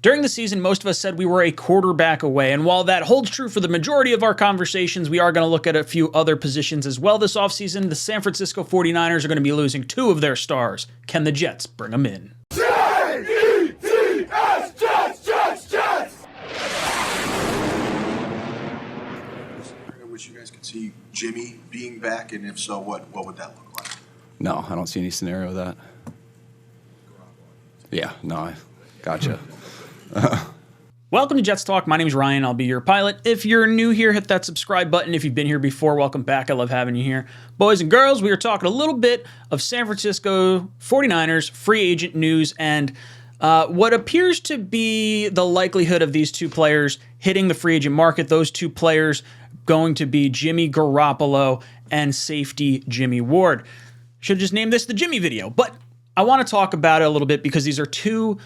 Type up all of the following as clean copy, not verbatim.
During the season, most of us said we were a quarterback away, and while that holds true for the majority of our conversations, we are going to look at a few other positions as well this offseason. The San Francisco 49ers are going to be losing two of their stars. Can the Jets bring them in? Jets, Jets! I wish you guys could see Jimmie being back, and if so, what would that look like? No, I don't see any scenario of that. Yeah, no, I gotcha. Welcome to Jets Talk. My name is Ryan. I'll be your pilot. If you're new here, hit that subscribe button. If you've been here before, welcome back. I love having you here. Boys and girls, we are talking a little bit of San Francisco 49ers free agent news and what appears to be the likelihood of these two players hitting the free agent market. Those two players going to be Jimmy Garoppolo and safety Jimmie Ward. Should have just named this the Jimmie video, but I want to talk about it a little bit because these are two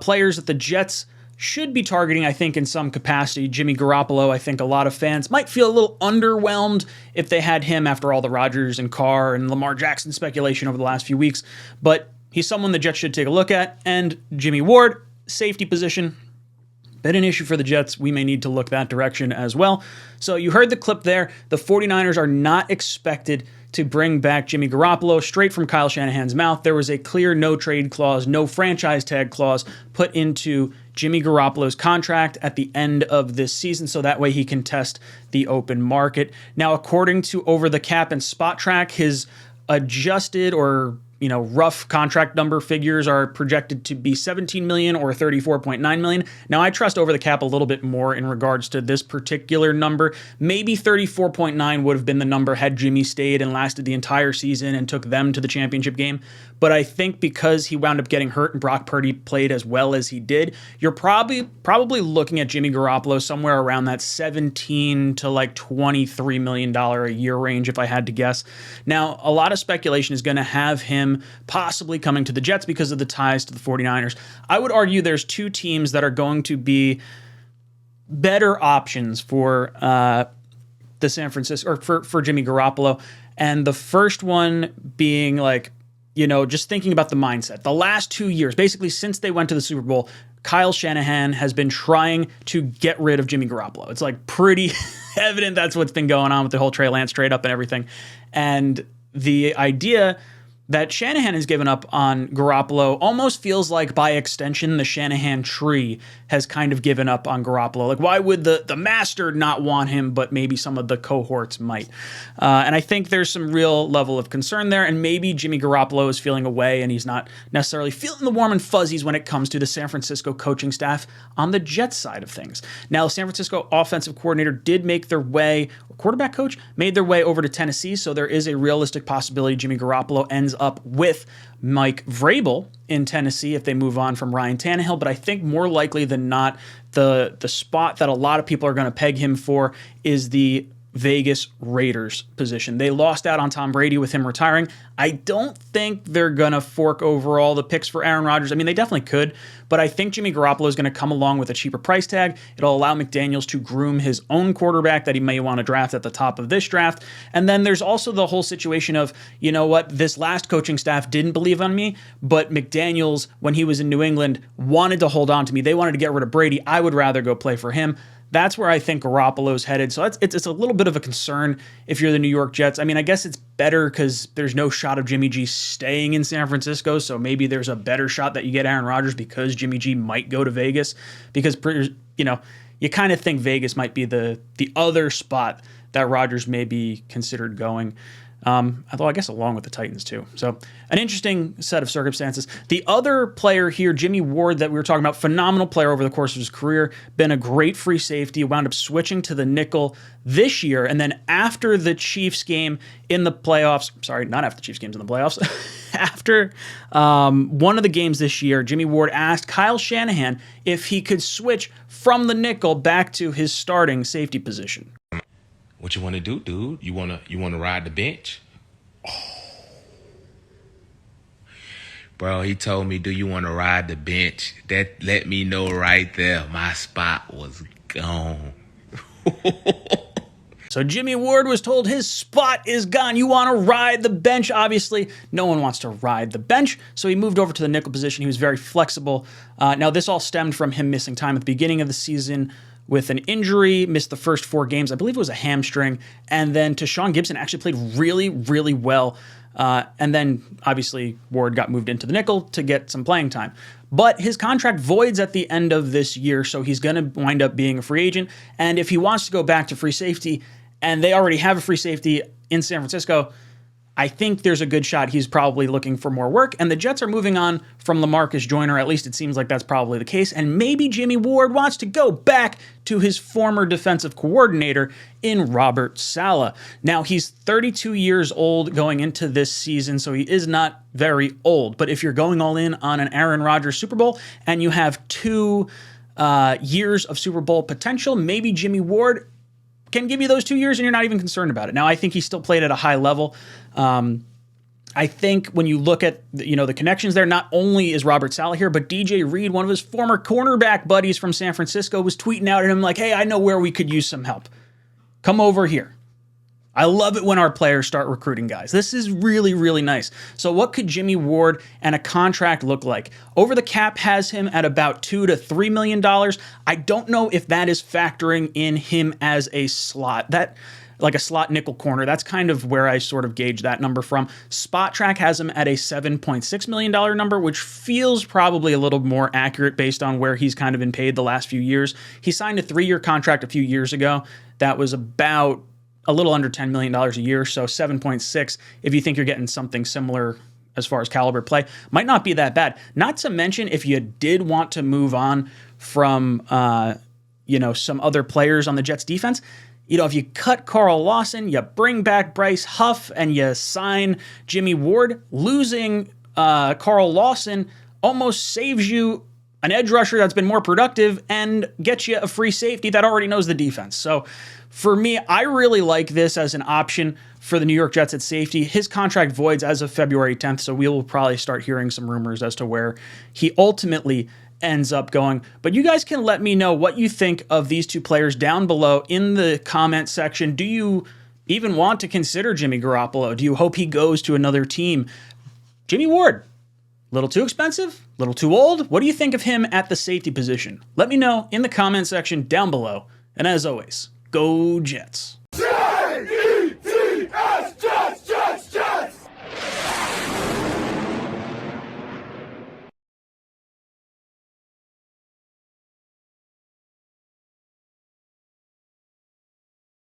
players that the Jets should be targeting, I think, in some capacity. Jimmy Garoppolo, I think a lot of fans might feel a little underwhelmed if they had him after all the Rodgers and Carr and Lamar Jackson speculation over the last few weeks. But he's someone the Jets should take a look at. And Jimmie Ward, safety position, been an issue for the Jets. We may need to look that direction as well. So you heard the clip there. The 49ers are not expected to bring back Jimmy Garoppolo. Straight from Kyle Shanahan's mouth, there was a clear no trade clause, no franchise tag clause put into Jimmy Garoppolo's contract at the end of this season, so that way he can test the open market. Now, according to Over the Cap and Spot Track, his adjusted or rough contract number figures are projected to be $17 million or $34.9 million. Now, I trust Over the Cap a little bit more in regards to this particular number. Maybe 34.9 would have been the number had Jimmie stayed and lasted the entire season and took them to the championship game. But I think because he wound up getting hurt and Brock Purdy played as well as he did, you're probably looking at Jimmy Garoppolo somewhere around that $17 to like $23 million a year range, if I had to guess. Now, a lot of speculation is going to have him possibly coming to the Jets because of the ties to the 49ers. I would argue there's two teams that are going to be better options for the San Francisco, or for Jimmy Garoppolo. And the first one being just thinking about the mindset. The last 2 years, basically since they went to the Super Bowl, Kyle Shanahan has been trying to get rid of Jimmy Garoppolo. It's pretty evident that's what's been going on with the whole Trey Lance trade up and everything. And the idea that Shanahan has given up on Garoppolo almost feels like, by extension, the Shanahan tree has kind of given up on Garoppolo. Why would the master not want him, but maybe some of the cohorts might? And I think there's some real level of concern there, and maybe Jimmy Garoppolo is feeling away, and he's not necessarily feeling the warm and fuzzies when it comes to the San Francisco coaching staff on the Jets side of things. Now, the San Francisco offensive coordinator did make their way, or quarterback coach, made their way over to Tennessee, so there is a realistic possibility Jimmy Garoppolo ends up with Mike Vrabel in Tennessee if they move on from Ryan Tannehill. But I think more likely than not, the spot that a lot of people are going to peg him for is the Vegas Raiders position. They lost out on Tom Brady with him retiring. I don't think they're going to fork over all the picks for Aaron Rodgers. I mean, they definitely could, but I think Jimmy Garoppolo is going to come along with a cheaper price tag. It'll allow McDaniels to groom his own quarterback that he may want to draft at the top of this draft. And then there's also the whole situation of, this last coaching staff didn't believe on me, but McDaniels, when he was in New England, wanted to hold on to me. They wanted to get rid of Brady. I would rather go play for him. That's where I think Garoppolo's headed. So it's a little bit of a concern if you're the New York Jets. I mean, I guess it's better because there's no shot of Jimmy G staying in San Francisco. So maybe there's a better shot that you get Aaron Rodgers because Jimmy G might go to Vegas. Because, you kind of think Vegas might be the other spot that Rodgers may be considered going. Although I guess along with the Titans too. So an interesting set of circumstances. The other player here, Jimmie Ward, that we were talking about, phenomenal player over the course of his career, been a great free safety, wound up switching to the nickel this year. And then after the Chiefs game in the playoffs, not after the Chiefs games in the playoffs, after one of the games this year, Jimmie Ward asked Kyle Shanahan if he could switch from the nickel back to his starting safety position. What you want to do, dude? You want to ride the bench? Oh. Bro, he told me, do you want to ride the bench? That let me know right there my spot was gone. So Jimmie Ward was told his spot is gone. You want to ride the bench? Obviously, no one wants to ride the bench, so he moved over to the nickel position. He was very flexible. Now, this all stemmed from him missing time at the beginning of the season with an injury, missed the first 4 games. I believe it was a hamstring. And then Tashawn Gibson actually played really, really well. And then, obviously, Ward got moved into the nickel to get some playing time. But his contract voids at the end of this year, so he's going to wind up being a free agent. And if he wants to go back to free safety, and they already have a free safety in San Francisco, I think there's a good shot he's probably looking for more work. And the Jets are moving on from LaMarcus Joyner. At least it seems like that's probably the case. And maybe Jimmie Ward wants to go back to his former defensive coordinator in Robert Saleh. Now, he's 32 years old going into this season, so he is not very old. But if you're going all in on an Aaron Rodgers Super Bowl and you have 2 years of Super Bowl potential, maybe Jimmie Ward can give you those 2 years and you're not even concerned about it. Now, I think he still played at a high level. I think when you look at the connections there, not only is Robert Saleh here, but DJ Reed, one of his former cornerback buddies from San Francisco, was tweeting out at him like, hey, I know where we could use some help. Come over here. I love it when our players start recruiting guys. This is really, really nice. So what could Jimmie Ward and a contract look like? Over the cap has him at about $2 to $3 million. I don't know if that is factoring in him as a slot. Like a slot nickel corner. That's kind of where I sort of gauge that number from. Spot Track has him at a $7.6 million number, which feels probably a little more accurate based on where he's kind of been paid the last few years. He signed a 3-year contract a few years ago. That was about a little under $10 million a year, so 7.6, if you think you're getting something similar as far as caliber play, might not be that bad. Not to mention, if you did want to move on from, some other players on the Jets defense, if you cut Carl Lawson, you bring back Bryce Huff, and you sign Jimmie Ward, losing Carl Lawson almost saves you an edge rusher that's been more productive and gets you a free safety that already knows the defense. So for me, I really like this as an option for the New York Jets at safety. His contract voids as of February 10th, so we will probably start hearing some rumors as to where he ultimately ends up going. But you guys can let me know what you think of these 2 players down below in the comment section. Do you even want to consider Jimmy Garoppolo? Do you hope he goes to another team? Jimmie Ward, little too expensive? Little too old? What do you think of him at the safety position? Let me know in the comment section down below. And as always, go Jets.